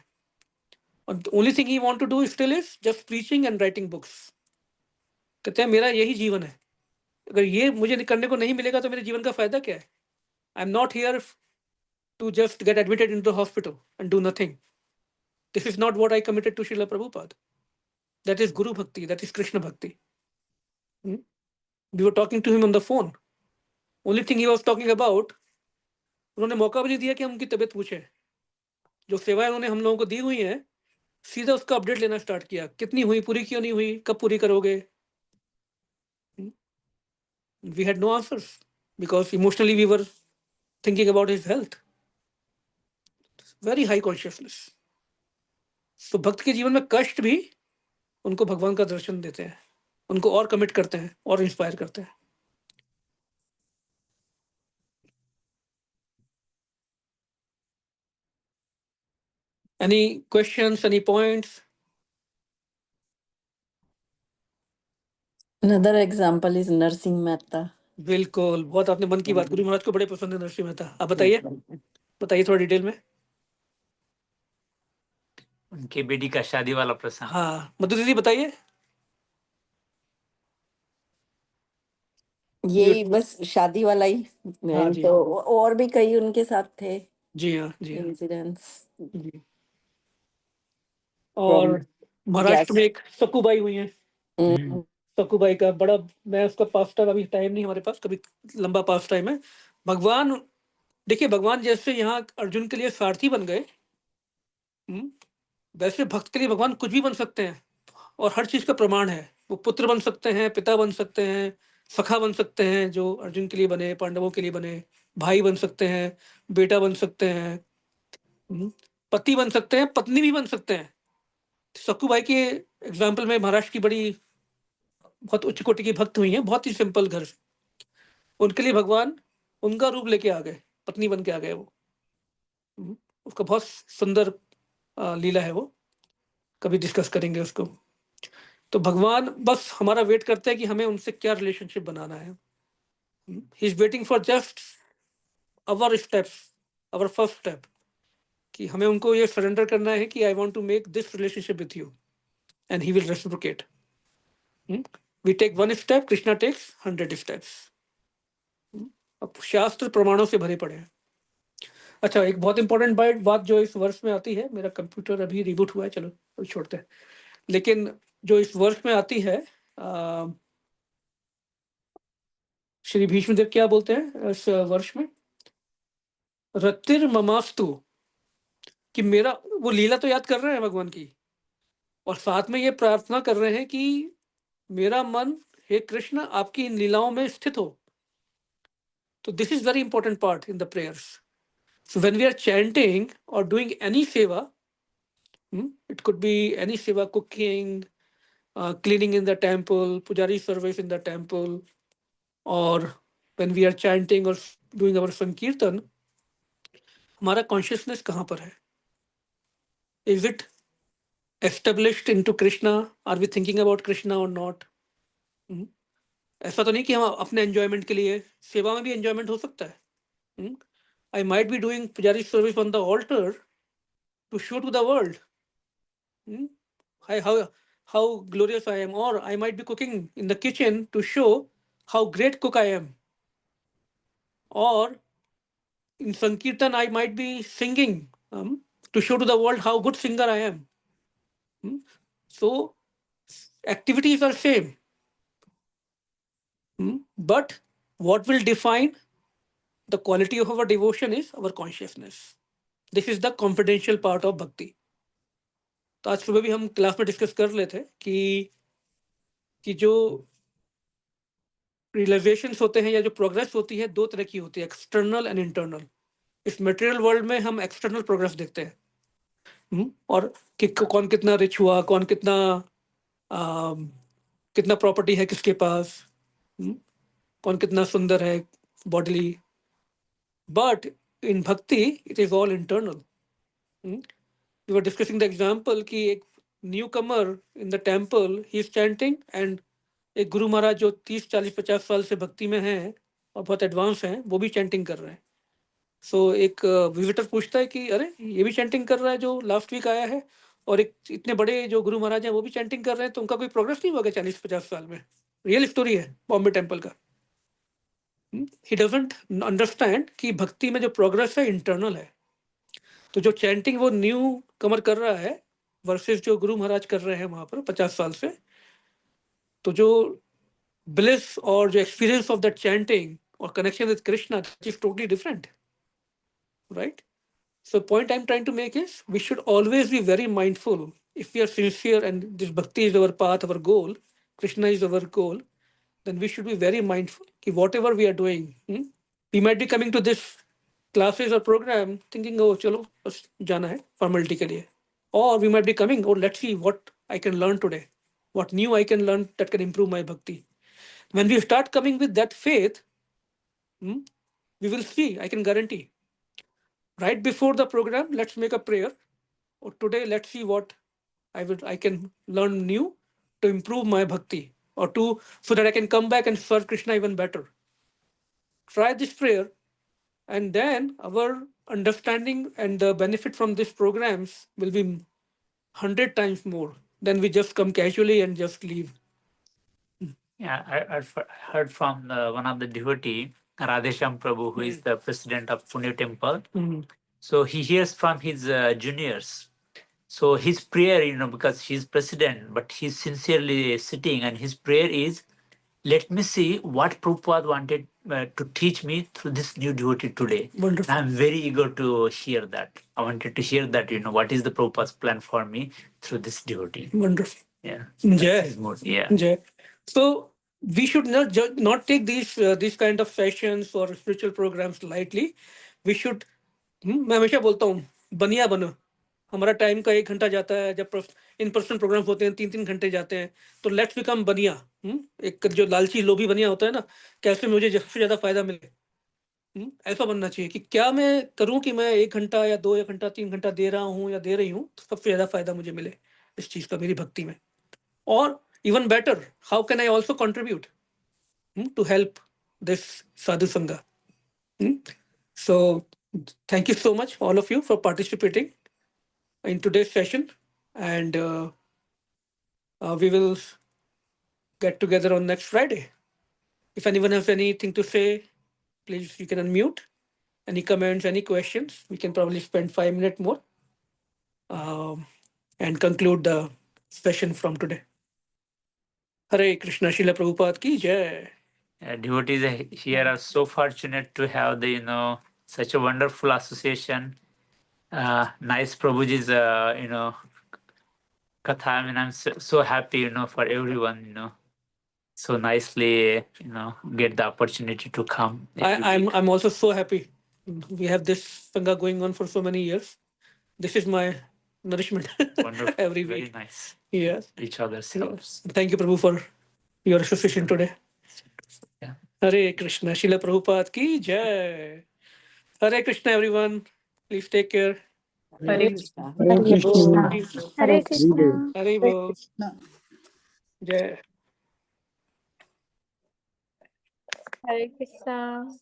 और only thing he want to do still is just preaching and writing books. कहते हैं मेरा यही जीवन है, अगर ये मुझे करने को नहीं मिलेगा तो मेरे जीवन का फायदा क्या है? I am not here to just get admitted in the hospital and do nothing. This is not what I committed to Srila Prabhupada. That is guru bhakti, that is Krishna bhakti. We were talking to him on the phone, only thing he was talking about, उन्होंने मौका भी नहीं दिया कि हम उनकी तबीयत पूछे। जो सेवाएं उन्होंने हम लोगों को दी हुई हैं, सीधा उसका अपडेट लेना स्टार्ट किया, कितनी हुई, पूरी क्यों नहीं हुई, कब पूरी करोगे? We had no answers because emotionally we were thinking about his health. Very high consciousness. So भक्त के जीवन में कष्ट भी उनको भगवान का दर्शन देते हैं, उनको और कमिट करते हैं और इंस्पायर करते हैं। Any questions, any points?
Another example is Narsingh Mehta.
बिल्कुल, बहुत आपने मन की बात, गुरु महाराज को बड़े पसंद है नरसिंह मेहता। आप बताइए थोड़ा डिटेल में।
उनकी बेटी का शादी वाला प्रसंग।
हाँ, मधु दीदी बताइए।
यही बस शादी वाला ही,
हाँ जी।
तो और भी कई उनके साथ थे
जी हाँ, जी हाँ,
इंसिडेंट्स।
जी। और महाराष्ट्र
Yes.
में एक सकुबाई हुई है,
Mm.
सकुबाई का बड़ा, मैं उसका पास्ट टाइम, अभी टाइम नहीं हमारे पास, कभी लंबा पास्ट टाइम है। भगवान, देखिए भगवान जैसे यहाँ अर्जुन के लिए सारथी बन गए, वैसे भक्त के लिए भगवान कुछ भी बन सकते हैं, और हर चीज का प्रमाण है। वो पुत्र बन सकते हैं, पिता बन सकते हैं, सखा बन सकते हैं जो अर्जुन के लिए बने, पांडवों के लिए बने, भाई बन सकते हैं, बेटा बन सकते हैं, पति बन सकते हैं, पत्नी भी बन सकते हैं। सकुबाई के एग्जाम्पल में महाराष्ट्र की बड़ी बहुत उच्च कोटि की भक्त हुई हैं, बहुत ही सिंपल घर से, उनके लिए भगवान उनका रूप लेके आ गए, पत्नी बन के आ गए वो। उसका बहुत सुंदर लीला है, वो कभी डिस्कस करेंगे उसको। तो भगवान बस हमारा वेट करते हैं कि हमें उनसे क्या रिलेशनशिप बनाना है। He is waiting for just our steps, our first step, कि हमें उनको ये सरेंडर करना है कि I want to make this relationship with you and he will reciprocate. We take one step, Krishna takes 100 steps. अब शास्त्र प्रमाणों से भरे पड़े हैं। अच्छा, एक बहुत इंपॉर्टेंट बात जो इस वर्ष में आती है, मेरा कंप्यूटर अभी रिबूट हुआ है, चलो अभी छोड़ते हैं, लेकिन जो इस वर्ष में आती है, श्री भीष्मदेव क्या बोलते हैं इस वर्ष में, रतिर ममास्तु, कि मेरा, वो लीला तो याद कर रहे हैं भगवान की, और साथ में ये प्रार्थना कर रहे हैं कि मेरा मन, हे कृष्ण, आपकी इन लीलाओं में स्थित हो। तो this is very important part in the prayers. So when we are chanting or doing any seva, it could be any seva, cooking, cleaning in the temple, pujari service in the temple, or when we are chanting or doing our sankirtan, हमारा consciousness कहाँ पर है? Is it established into Krishna? Are we thinking about Krishna or not? ऐसा तो नहीं कि हम अपने enjoyment के लिए, सेवा में भी enjoyment हो सकता है। I might be doing pujari service on the altar to show to the world how glorious I am, or I might be cooking in the kitchen to show how great cook I am, or in Sankirtan I might be singing to show to the world how good singer I am. So activities are same, but what will define the quality of our devotion is our consciousness. This is the confidential part of bhakti. तो आज सुबह भी हम class में discuss कर रहे थे कि जो रियलाइजेशंस होते हैं या जो प्रोग्रेस होती है, दो तरह की होती है, एक्सटर्नल एंड इंटरनल। इस मटेरियल वर्ल्ड में हम एक्सटर्नल प्रोग्रेस देखते हैं, और कि कौन कितना रिच हुआ, कौन कितना कितना प्रॉपर्टी है किसके पास, कौन कितना सुंदर है bodily. But in bhakti it is all internal. We were discussing the example कि एक newcomer in the temple, he is chanting, and एक गुरु महाराज जो 30, 40, 50 साल से भक्ति में हैं और बहुत एडवांस हैं, वो भी चैंटिंग कर रहे हैं। सो एक विजिटर पूछता है कि अरे ये भी चैंटिंग कर रहा है जो लास्ट वीक आया है, और एक इतने बड़े जो गुरु महाराज हैं वो भी चैंटिंग कर रहे हैं, तो उनका कोई प्रोग्रेस नहीं हुआ 40-50 साल में? रियल स्टोरी है बॉम्बे टेम्पल का। ही डजंट अंडरस्टैंड कि भक्ति में जो प्रोग्रेस है इंटरनल है। तो जो चैंटिंग वो न्यू कमर कर रहा है वर्सेस जो गुरु महाराज कर रहे हैं वहां पर 50 साल से, तो जो bliss or the experience of that chanting or connection with Krishna is totally different, right? So point I'm trying to make is we should always be very mindful. If we are sincere and this bhakti is our path, our goal, Krishna is our goal, then we should be very mindful कि whatever we are doing, we might be coming to this classes or program thinking, oh चलो बस जाना है formality के लिए, or we might be coming, oh let's see what I can learn today, what new I can learn that can improve my bhakti. When we start coming with that faith, we will see, I can guarantee. Right before the program, let's make a prayer. Or today, let's see what I can learn new to improve my bhakti, or so that I can come back and serve Krishna even better. Try this prayer, and then our understanding and the benefit from these programs will be 100 times more than we just come casually and just leave.
Yeah, I heard from one of the devotee, Radhesham Prabhu, who is the president of Pune Temple. So he hears from his juniors So his prayer, because he's president, but he's sincerely sitting, and his prayer is, let me see what Prabhupada wanted to teach me through this new devotee today.
Wonderful.
I'm very eager to hear that. I wanted to hear that, what is the Prabhupada's plan for me through this devotee.
Wonderful.
Yeah.
Jai.
His mood, yeah.
Jai. So we should not take these kind of sessions or spiritual programs lightly. We should, मैं हमेशा बोलता हूँ, बनिया बनो. हमारा time का 1 घंटा जाता है, जब इन पर्सन प्रोग्राम्स होते हैं 3-3 घंटे जाते हैं, तो लेट्स बिकम बनिया. एक जो लालची लोभी बनिया होता है ना, कैसे मुझे सबसे ज्यादा फायदा मिले, ऐसा बनना चाहिए कि क्या मैं करूं कि मैं 1 घंटा या 2 घंटा 3 घंटा दे रहा हूं या दे रही हूं, तो सबसे ज्यादा फायदा मुझे मिले इस चीज का, मेरी भक्ति में. और even better, how can I also contribute to help this sadhu sangha? So thank you so much, all of you, for participating in today's session, and we will get together on next Friday. If anyone has anything to say, please, you can unmute. Any comments, any questions? We can probably spend 5 minutes more and conclude the session from today. Hare Krishna, Srila Prabhupada ki jai.
Devotees here are so fortunate to have the such a wonderful association. Nice Prabhuji's katha. I mean, I'm so happy for everyone so nicely get the opportunity to come.
I'm also so happy. We have this sangha going on for so many years. This is my nourishment
Wonderful.
every
Very
week.
nice.
Yes.
Each other's helps.
Thank you, Prabhu, for your association today.
Yeah.
Hare Krishna, Srila Prabhupada ki jai. Hare Krishna, everyone. Please take care.
Hare
Krishna.
Hare Krishna.
Hare Krishna.
Hare Bo. Jai.
Hare Krishna.